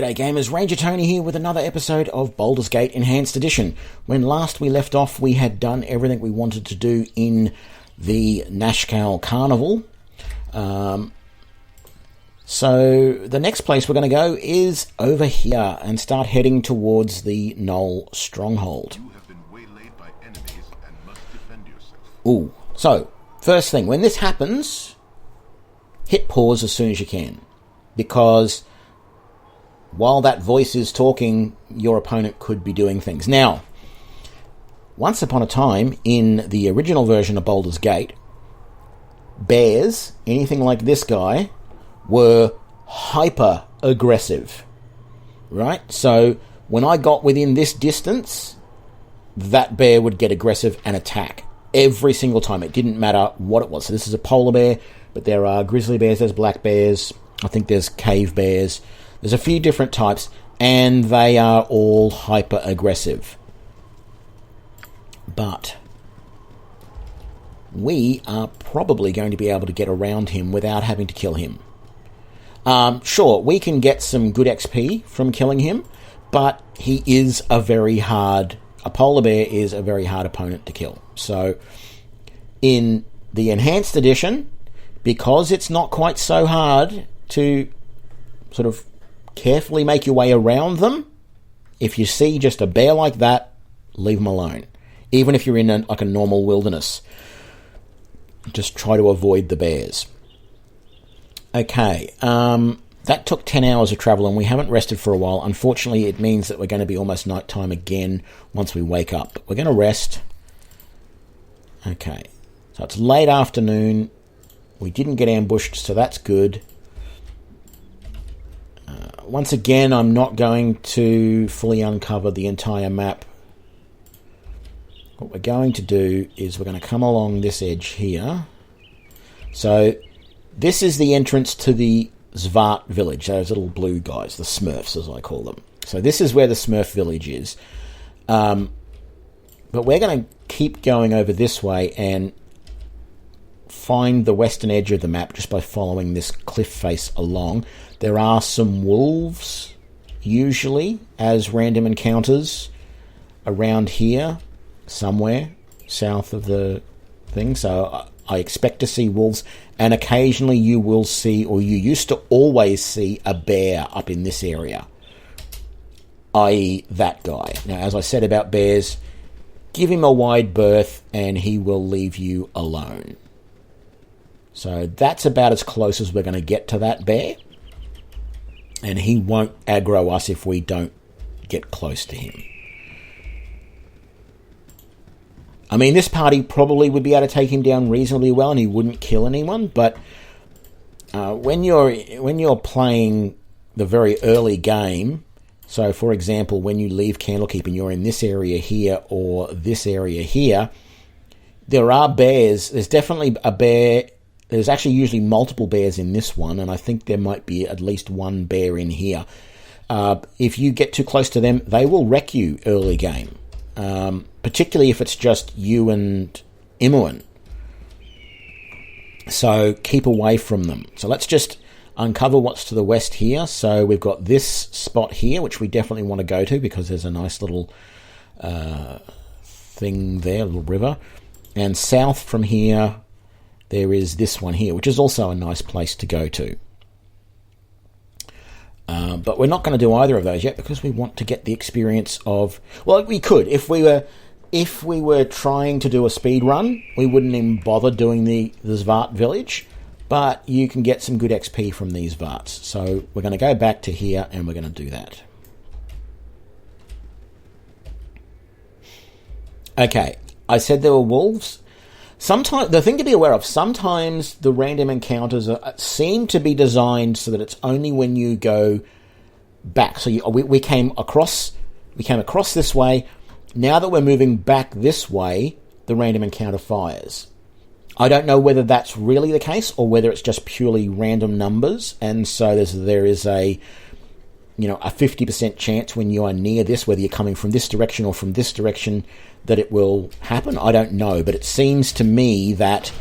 G'day gamers, Ranger Tony here with another episode of Baldur's Gate Enhanced Edition. When last we left off, we had done everything we wanted to do in the Nashkel Carnival. So the next place we're going to go is over here and start heading towards the Knoll Stronghold. You have been waylaid by enemies and must defend yourself. Ooh, so first thing, when this happens, hit pause as soon as you can, because while that voice is talking, your opponent could be doing things. Now, once upon a time, in the original version of Baldur's Gate, bears, anything like this guy, were hyper-aggressive, right? So when I got within this distance, that bear would get aggressive and attack every single time. It didn't matter what it was. So this is a polar bear, but there are grizzly bears, there's black bears, I think there's cave bears. There's a few different types, and they are all hyper-aggressive. But we are probably going to be able to get around him without having to kill him. Sure, we can get some good XP from killing him, but he is a polar bear is a very hard opponent to kill. So, in the Enhanced Edition, because it's not quite so hard to sort of carefully make your way around them, if you see just a bear like that, leave them alone. Even if you're in a normal wilderness, just try to avoid the bears. Okay, that took 10 hours of travel and we haven't rested for a while. Unfortunately, it means that we're going to be almost nighttime again once we wake up. But we're going to rest. Okay, so it's late afternoon. We didn't get ambushed, so that's good. Once again, I'm not going to fully uncover the entire map. What we're going to do is we're going to come along this edge here. So this is the entrance to the Svart village, those little blue guys, the Smurfs as I call them. So this is where the Smurf village is. But we're going to keep going over this way and find the western edge of the map just by following this cliff face along. There are some wolves, usually, as random encounters around here, somewhere south of the thing. So I expect to see wolves, and occasionally you will see, or you used to always see, a bear up in this area, i.e. that guy. Now, as I said about bears, give him a wide berth and he will leave you alone. So that's about as close as we're going to get to that bear. And he won't aggro us if we don't get close to him. I mean, this party probably would be able to take him down reasonably well and he wouldn't kill anyone. But when you're playing the very early game, so for example, when you leave Candlekeep and you're in this area here or this area here, there are bears. There's definitely a bear. There's actually usually multiple bears in this one, and I think there might be at least one bear in here. If you get too close to them, they will wreck you early game, particularly if it's just you and Imoen. So keep away from them. So let's just uncover what's to the west here. So we've got this spot here, which we definitely want to go to because there's a nice little thing there, a little river. And south from here, there is this one here, which is also a nice place to go to. But we're not going to do either of those yet because we want to get the experience of... Well, we could. If we were trying to do a speed run, we wouldn't even bother doing the Svart village. But you can get some good XP from these Svarts. So we're going to go back to here and we're going to do that. Okay, I said there were wolves. Sometimes, the thing to be aware of, sometimes the random encounters seem to be designed so that it's only when you go back. So we came across this way. Now that we're moving back this way, the random encounter fires. I don't know whether that's really the case or whether it's just purely random numbers, and so there is a 50% chance when you are near this, whether you're coming from this direction or from this direction, that it will happen. I don't know, but it seems to me that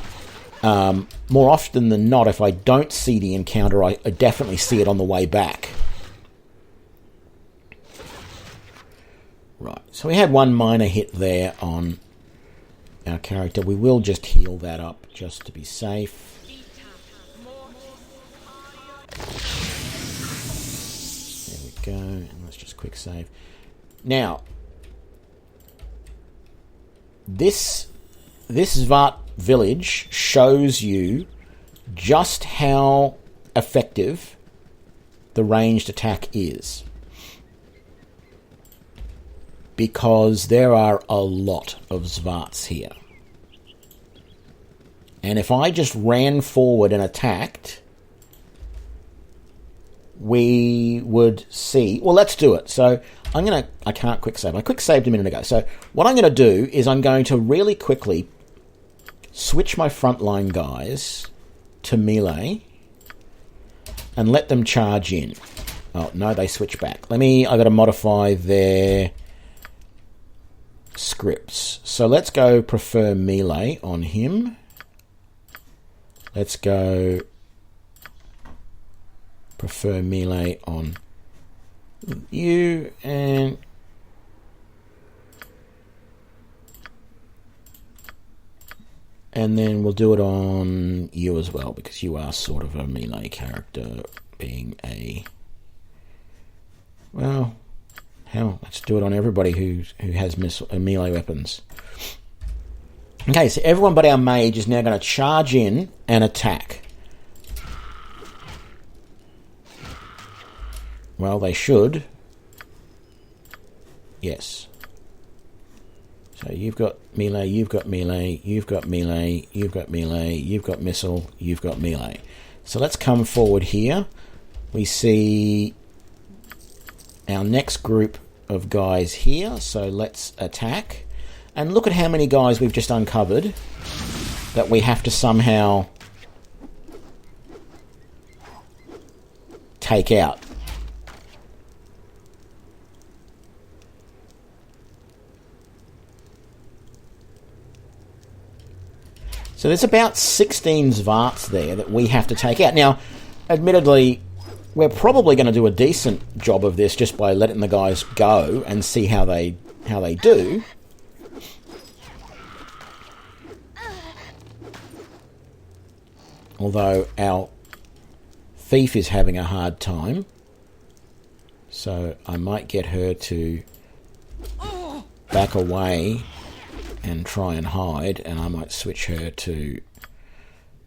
more often than not, if I don't see the encounter, I definitely see it on the way back. Right, so we had one minor hit there on our character. We will just heal that up just to be safe. There we go, and let's just quick save. Now, this Svart village shows you just how effective the ranged attack is. Because there are a lot of Svarts here. And if I just ran forward and attacked, we would see... Well, let's do it. So I can't quick save. I quick saved a minute ago. So what I'm going to do is I'm going to really quickly switch my frontline guys to melee and let them charge in. Oh, no, they switch back. I got to modify their scripts. So let's go prefer melee on him. Let's go prefer melee on you, and then we'll do it on you as well, because you are sort of a melee character, being a... Well, hell, let's do it on everybody who has melee weapons. Okay, so everyone but our mage is now going to charge in and attack. Well, they should. Yes. So you've got melee, you've got melee, you've got melee, you've got melee, you've got missile, you've got melee. So let's come forward here. We see our next group of guys here. So let's attack. And look at how many guys we've just uncovered that we have to somehow take out. So there's about 16 Svarts there that we have to take out. Now, admittedly, we're probably going to do a decent job of this just by letting the guys go and see how they do. Although our thief is having a hard time, so I might get her to back away and try and hide, and I might switch her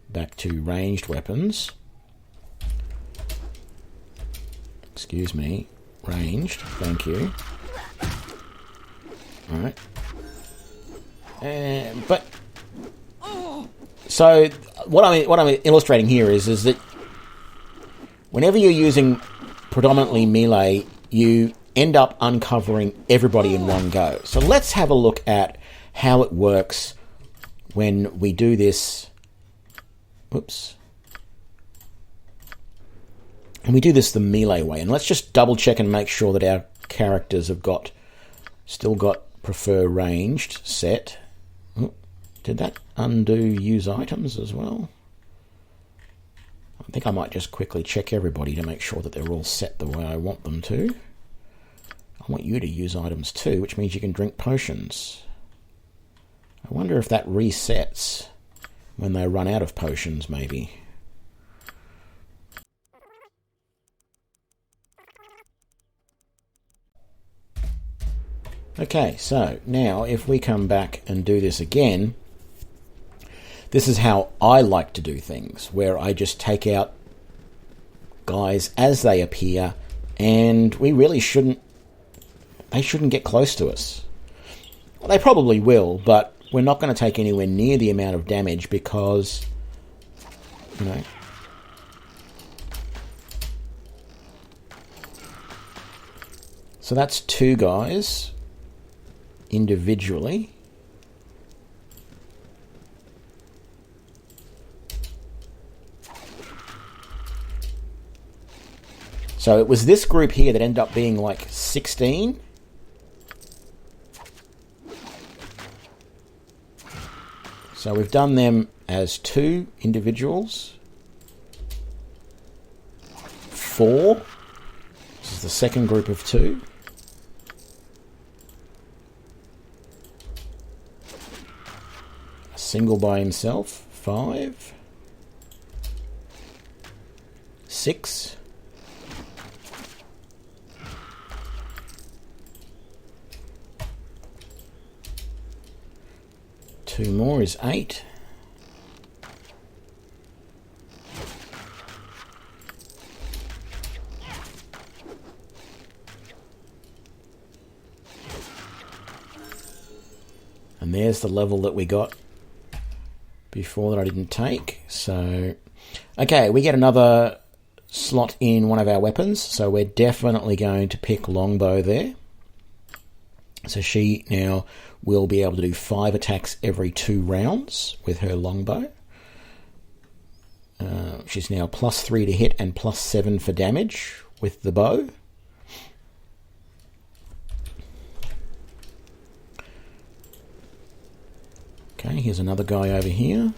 back to ranged weapons. Excuse me, ranged. Thank you. All right. But so what I'm illustrating here is that whenever you're using predominantly melee, you end up uncovering everybody in one go. So let's have a look at how it works when we do this. Whoops. And we do this the melee way. And let's just double check and make sure that our characters have still got prefer ranged set. Did that undo use items as well? I think I might just quickly check everybody to make sure that they're all set the way I want them to. I want you to use items too, which means you can drink potions. I wonder if that resets when they run out of potions, maybe. Okay, so now if we come back and do this again, this is how I like to do things, where I just take out guys as they appear, and we really they shouldn't get close to us. Well, they probably will, but we're not going to take anywhere near the amount of damage because, you know... So that's two guys individually. So it was this group here that ended up being like 16. So we've done them as two individuals. 4. This is the second group of 2. single by himself. 5. 6. 2 more is 8. And there's the level that we got before that I didn't take. So, okay, we get another slot in one of our weapons. So we're definitely going to pick longbow there. So she now will be able to do 5 attacks every 2 rounds with her longbow. She's now +3 to hit and +7 for damage with the bow. Okay, here's another guy over here.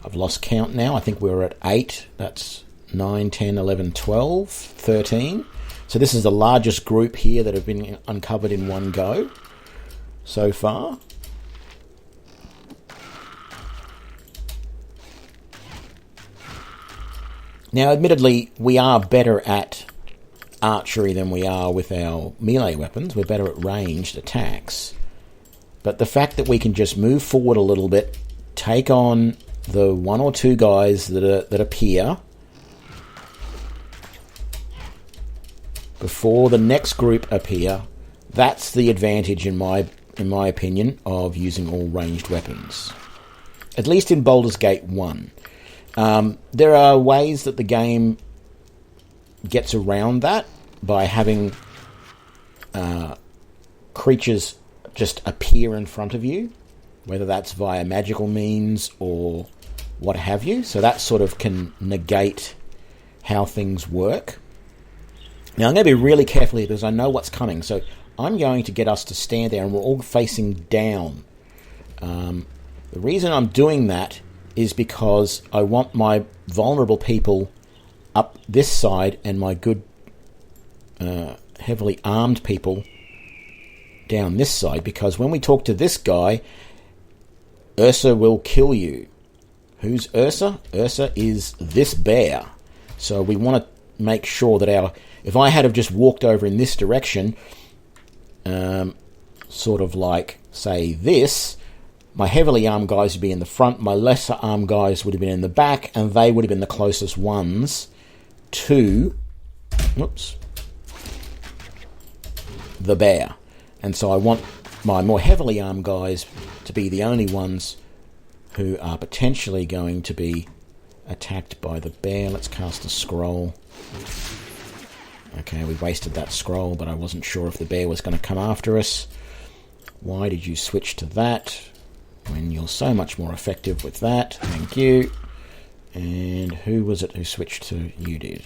I've lost count now. I think we were at 8. That's 9, 10, 11, 12, 13. So this is the largest group here that have been uncovered in one go so far. Now, admittedly, we are better at archery than we are with our melee weapons. We're better at ranged attacks. But the fact that we can just move forward a little bit, take on the 1 or 2 guys that appear before the next group appear, that's the advantage in my opinion of using all ranged weapons. At least in Baldur's Gate 1. There are ways that the game gets around that by having creatures just appear in front of you, whether that's via magical means or what have you. So that sort of can negate how things work. Now, I'm going to be really careful here because I know what's coming. So I'm going to get us to stand there and we're all facing down. The reason I'm doing that is because I want my vulnerable people up this side and my good heavily armed people down this side, because when we talk to this guy, Ursa will kill you. Who's Ursa? Ursa is this bear. So we want to make sure that if I had have just walked over in this direction, sort of like, say, this, my heavily armed guys would be in the front, my lesser armed guys would have been in the back, and they would have been the closest ones to the bear. And so I want my more heavily armed guys to be the only ones who are potentially going to be attacked by the bear. Let's cast a scroll. Okay, we wasted that scroll, but I wasn't sure if the bear was going to come after us. Why did you switch to that when you're so much more effective with that? Thank you. And who was it who switched to? You did.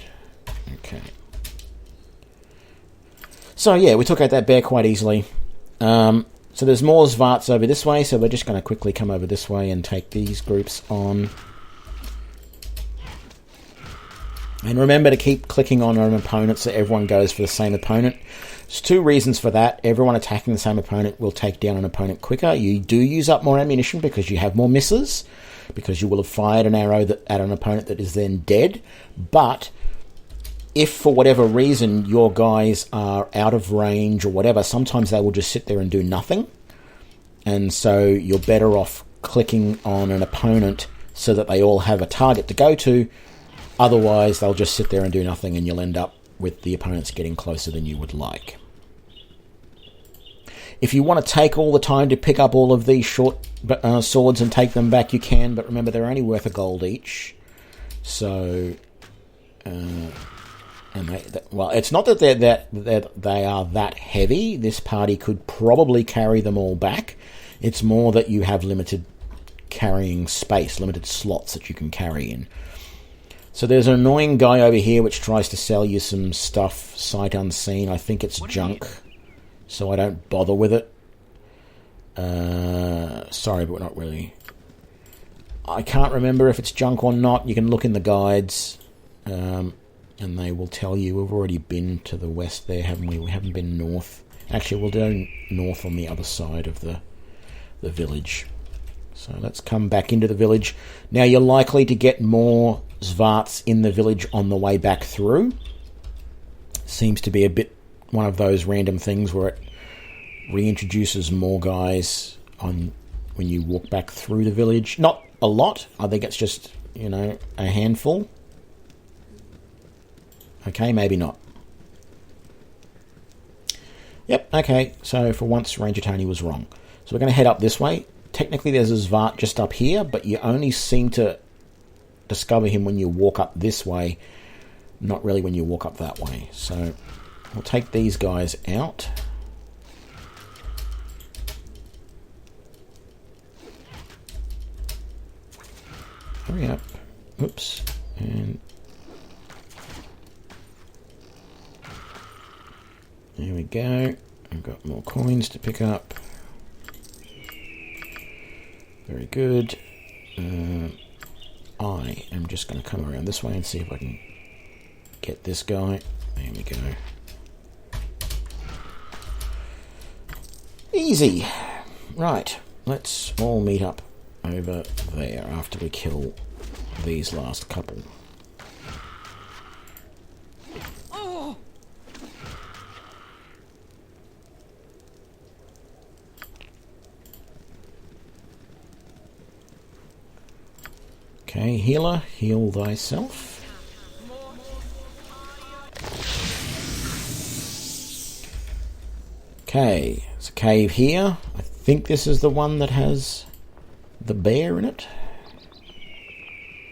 Okay. So yeah, we took out that bear quite easily. So there's more Zvarts over this way, so we're just going to quickly come over this way and take these groups on. And remember to keep clicking on an opponent so everyone goes for the same opponent. There's 2 reasons for that. Everyone attacking the same opponent will take down an opponent quicker. You do use up more ammunition because you have more misses, because you will have fired an arrow at an opponent that is then dead. But if for whatever reason your guys are out of range or whatever, sometimes they will just sit there and do nothing. And so you're better off clicking on an opponent so that they all have a target to go to. Otherwise, they'll just sit there and do nothing, and you'll end up with the opponents getting closer than you would like. If you want to take all the time to pick up all of these short swords and take them back, you can, but remember they're only worth a gold each. So, it's not that they are that heavy. This party could probably carry them all back. It's more that you have limited carrying space, limited slots that you can carry in. So there's an annoying guy over here which tries to sell you some stuff sight unseen. I think it's junk, so I don't bother with it. Sorry, but not really. I can't remember if it's junk or not. You can look in the guides, and they will tell you. We've already been to the west there, haven't we? We haven't been north. Actually, we'll go north on the other side of the village. So let's come back into the village. Now you're likely to get more Svarts in the village on the way back through. Seems to be a bit one of those random things where it reintroduces more guys on when you walk back through the village. Not a lot. I think it's just, a handful. Okay, maybe not. Yep, okay. So for once, Ranger Tony was wrong. So we're going to head up this way. Technically, there's a Svart just up here, but you only seem to discover him when you walk up this way, not really when you walk up that way. So we'll take these guys out. Hurry up. Oops. And there we go. I've got more coins to pick up. Very good. I am just going to come around this way and see if I can get this guy. There we go. Easy. Right. Let's all meet up over there after we kill these last couple. Okay, healer, heal thyself. Okay, there's a cave here. I think this is the one that has the bear in it.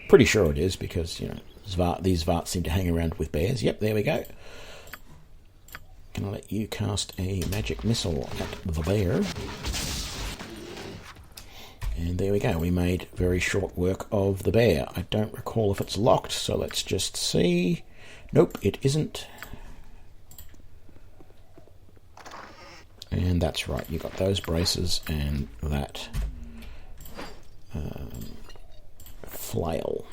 Pretty sure it is because, these Svarts seem to hang around with bears. Yep, there we go. Can I let you cast a magic missile at the bear? And there we go. We made very short work of the bear. I don't recall if it's locked, so let's just see. Nope, it isn't. And that's right. You got those braces and that flail.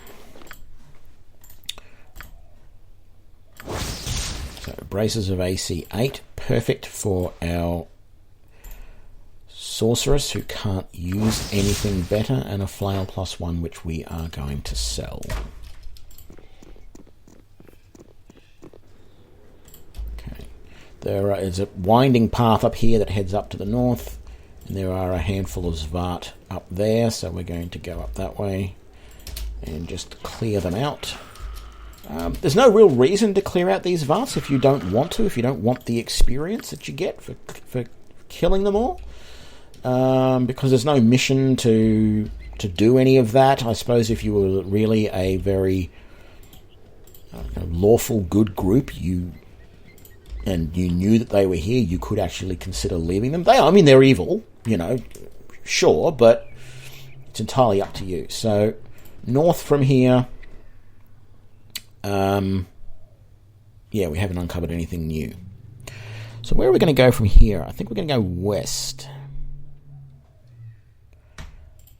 So braces of AC 8, perfect for our sorceress who can't use anything better, and a flail +1 which we are going to sell. Okay, there is a winding path up here that heads up to the north, and there are a handful of Svart up there, so we're going to go up that way and just clear them out. There's no real reason to clear out these Svarts if you don't want to, if you don't want the experience that you get for killing them all. Because there's no mission to do any of that. I suppose if you were really a very lawful good group, and you knew that they were here, you could actually consider leaving them. They're evil, sure, but it's entirely up to you. So north from here, we haven't uncovered anything new. So where are we going to go from here? I think we're going to go west.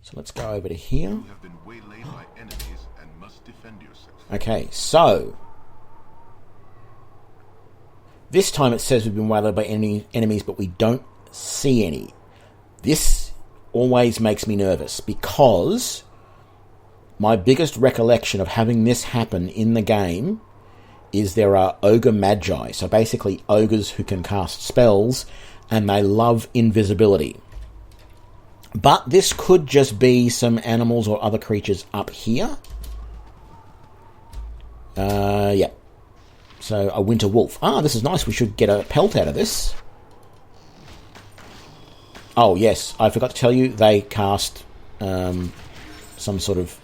So let's go over to here. You have been waylaid by enemies and must defend yourself. Okay, so this time it says we've been waylaid by enemies, but we don't see any. This always makes me nervous because my biggest recollection of having this happen in the game is there are ogre magi, so basically ogres who can cast spells, and they love invisibility. But this could just be some animals or other creatures up here. Yeah. So a winter wolf. This is nice. We should get a pelt out of this. Oh, yes. I forgot to tell you, they cast some sort of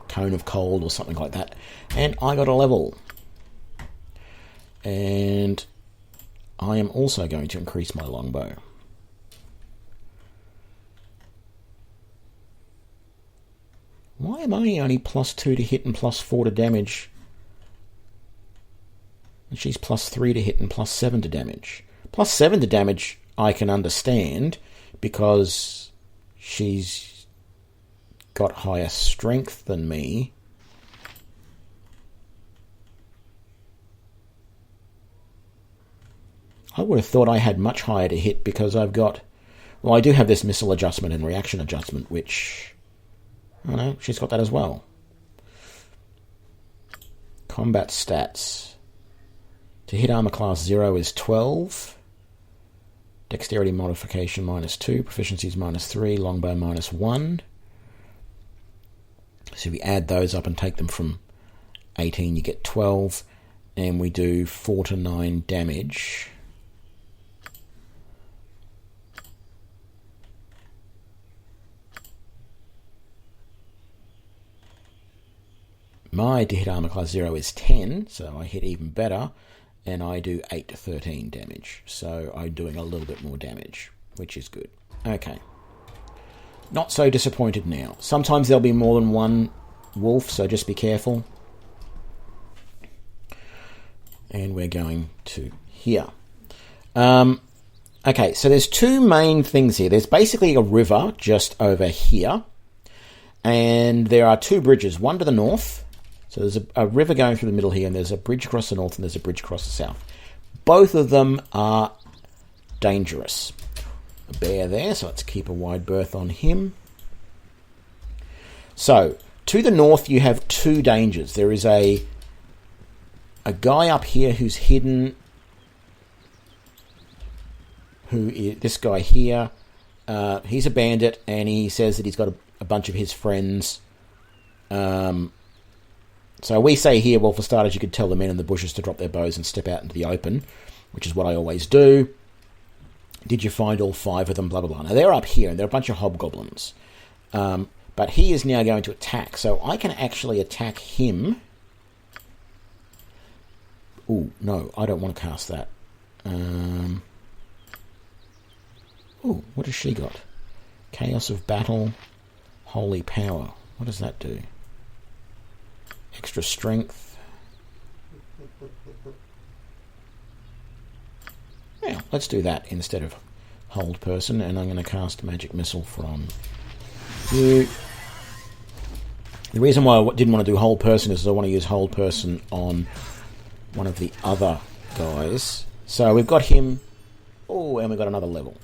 cone of cold or something like that. And I got a level. And I am also going to increase my longbow. Why am I only +2 to hit and +4 to damage? And she's +3 to hit and +7 to damage. +7 to damage I can understand because she's got higher strength than me. I would have thought I had much higher to hit because I've got Well, I do have this missile adjustment and reaction adjustment, which... I don't know, she's got that as well. Combat stats. To hit armor class 0 is 12. Dexterity modification -2. Proficiency is -3. Longbow -1. So we add those up and take them from 18, you get 12. And we do 4 to 9 damage. My to hit armor class 0 is 10, so I hit even better, and I do 8 to 13 damage. So I'm doing a little bit more damage, which is good. Okay. Not so disappointed now. Sometimes there'll be more than one wolf, so just be careful. And we're going to here. Okay, so there's two main things here. There's basically a river just over here, and there are two bridges, one to the north. So there's a river going through the middle here, and there's a bridge across the north, and there's a bridge across the south. Both of them are dangerous. A bear there, so let's keep a wide berth on him. So, to the north, you have two dangers. There is a guy up here who's hidden, who is this guy here. He's a bandit, and he says that he's got a bunch of his friends. So we say here, well, for starters, you could tell the men in the bushes to drop their bows and step out into the open, which is what I always do. Did you find all 5 of them? Blah, blah, blah. Now, they're up here, and they're a bunch of hobgoblins. But he is now going to attack, so I can actually attack him. Ooh, no, I don't want to cast that. Ooh, what has she got? Chaos of Battle, Holy Power. What does that do? Extra strength. Yeah, let's do that instead of hold person, and I'm going to cast Magic Missile from you. The reason why I didn't want to do hold person is I want to use hold person on one of the other guys. So we've got him. Oh, and we've got another level.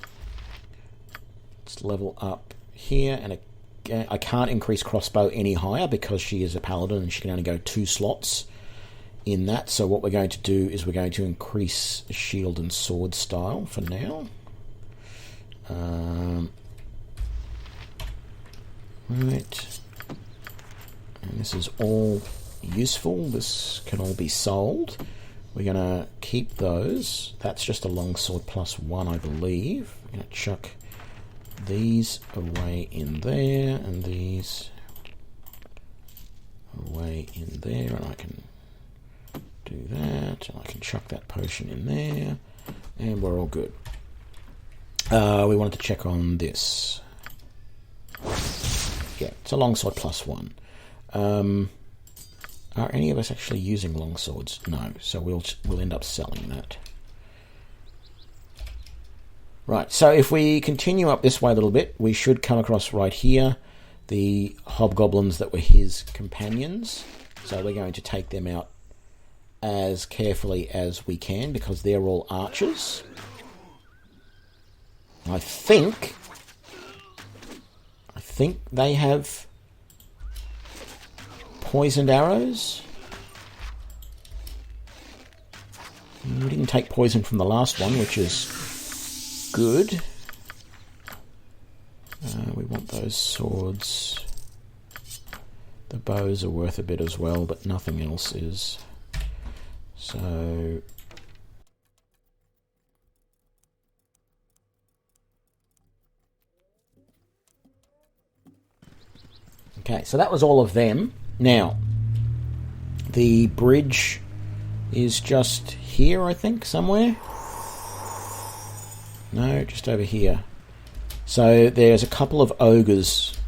Let's level up here, and I can't increase crossbow any higher because she is a paladin and she can only go 2 slots in that. So what we're going to do is we're going to increase shield and sword style for now. Right. And this is all useful. This can all be sold. We're going to keep those. That's just a longsword +1, I believe. I'm going to chuck these away in there, and these away in there, and I can do that, and I can chuck that potion in there, and we're all good. We wanted to check on this. Yeah, it's a longsword +1. Are any of us actually using longswords? No, so we'll end up selling that. Right, so if we continue up this way a little bit, we should come across right here the hobgoblins that were his companions. So we're going to take them out as carefully as we can because they're all archers. I think they have poisoned arrows. We didn't take poison from the last one, which is good. We want those swords. The bows are worth a bit as well, but nothing else is. So okay, so that was all of them. Now, the bridge is just here, I think, somewhere. No, just over here. So there's a couple of ogres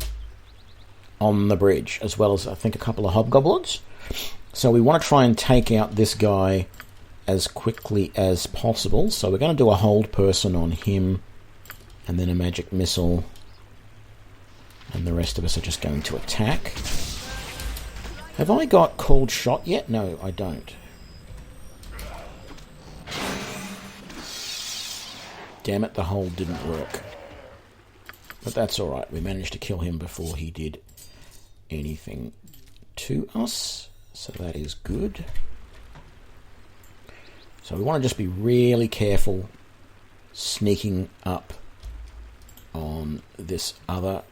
on the bridge, as well as, I think, a couple of hobgoblins. So we want to try and take out this guy as quickly as possible. So we're going to do a hold person on him, and then a magic missile. And the rest of us are just going to attack. Have I got called shot yet? No, I don't. Damn it, the hold didn't work. But that's alright. We managed to kill him before he did anything to us. So that is good. So we want to just be really careful sneaking up on this other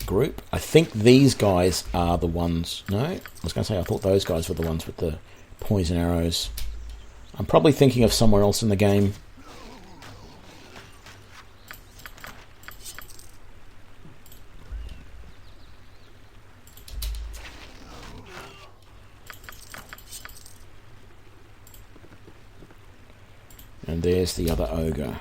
group. I think these guys are the ones... No, I was going to say I thought those guys were the ones with the poison arrows. I'm probably thinking of somewhere else in the game. And there's the other ogre.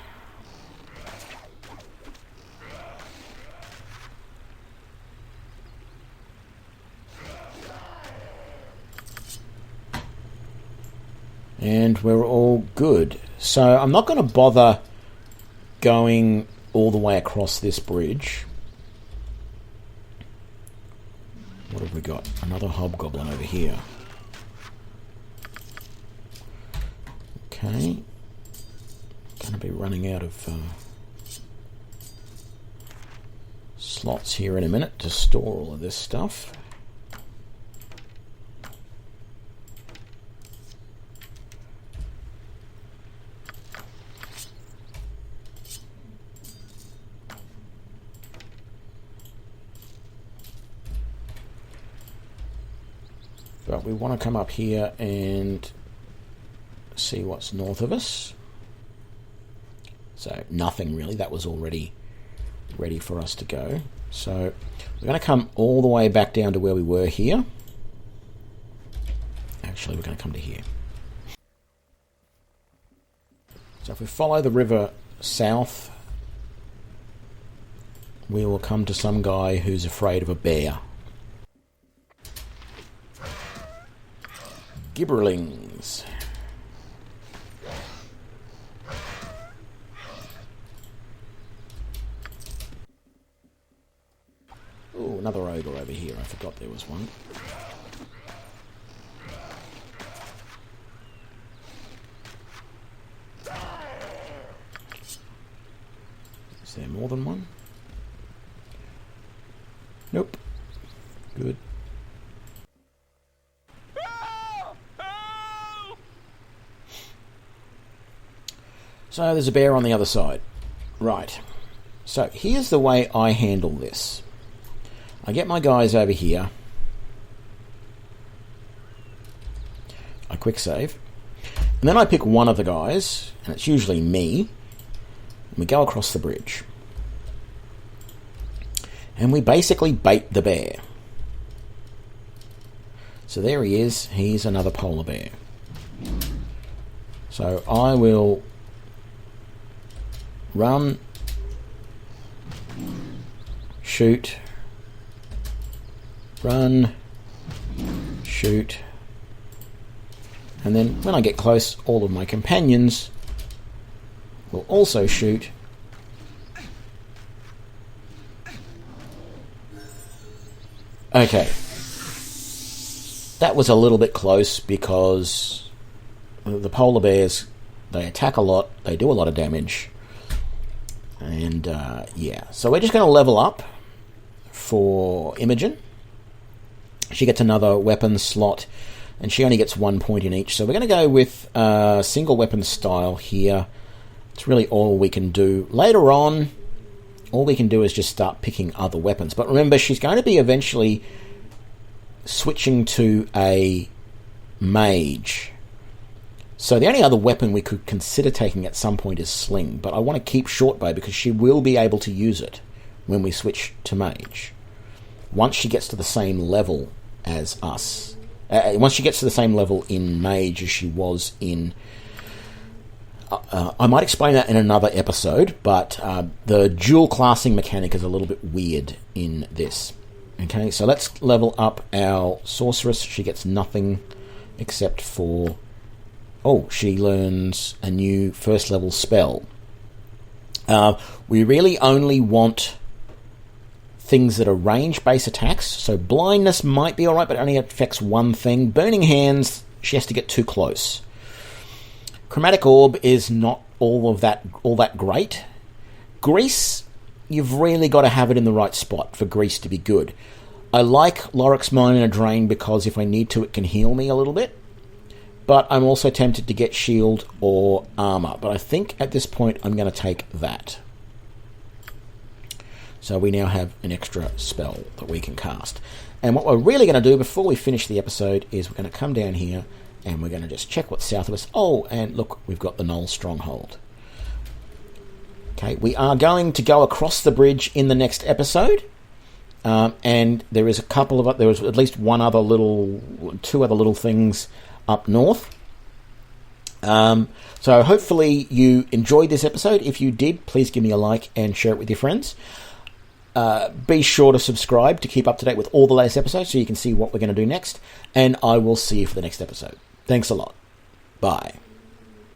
And we're all good. So I'm not going to bother going all the way across this bridge. What have we got? Another hobgoblin over here. Okay. Going to be running out of slots here in a minute to store all of this stuff. But we want to come up here and see what's north of us. So nothing really, that was already ready for us to go. So we're going to come all the way back down to where we were here. Actually, we're going to come to here. So if we follow the river south, we will come to some guy who's afraid of a bear. Gibberlings. Oh, another ogre over here. I forgot there was one. Is there more than one? Nope. Good. So there's a bear on the other side. Right. So here's the way I handle this. I get my guys over here. I quick save. And then I pick one of the guys, and it's usually me, and we go across the bridge. And we basically bait the bear. So there he is. He's another polar bear. So I will run, shoot, run, shoot, and then when I get close, all of my companions will also shoot. Okay. That was a little bit close because the polar bears, they attack a lot, they do a lot of damage. And yeah, so we're just going to level up for Imogen. She gets another weapon slot, and she only gets 1 point in each. So we're going to go with single weapon style here. It's really all we can do. Later on, all we can do is just start picking other weapons. But remember, she's going to be eventually switching to a mage. So the only other weapon we could consider taking at some point is sling, but I want to keep shortbow because she will be able to use it when we switch to mage. Once she gets to the same level as us. Once she gets to the same level in mage as she was in... I might explain that in another episode, but the dual classing mechanic is a little bit weird in this. Okay, so let's level up our sorceress. She gets nothing except for... Oh, she learns a new first level spell. We really only want things that are range-based attacks. So blindness might be alright, but it only affects one thing. Burning hands, she has to get too close. Chromatic orb is not all that great. Grease you've really got to have it in the right spot for grease to be good. I like Lorix Mine and a Drain because if I need to, it can heal me a little bit. But I'm also tempted to get shield or armor. But I think at this point I'm going to take that. So we now have an extra spell that we can cast. And what we're really going to do before we finish the episode is we're going to come down here and we're going to just check what's south of us. Oh, and look, we've got the Knoll Stronghold. Okay, we are going to go across the bridge in the next episode. And there is there was at least two other little things up north. So hopefully you enjoyed this episode. If you did, please give me a like and share it with your friends. Be sure to subscribe to keep up to date with all the latest episodes so you can see what we're going to do next. And I will see you for the next episode. Thanks a lot. Bye.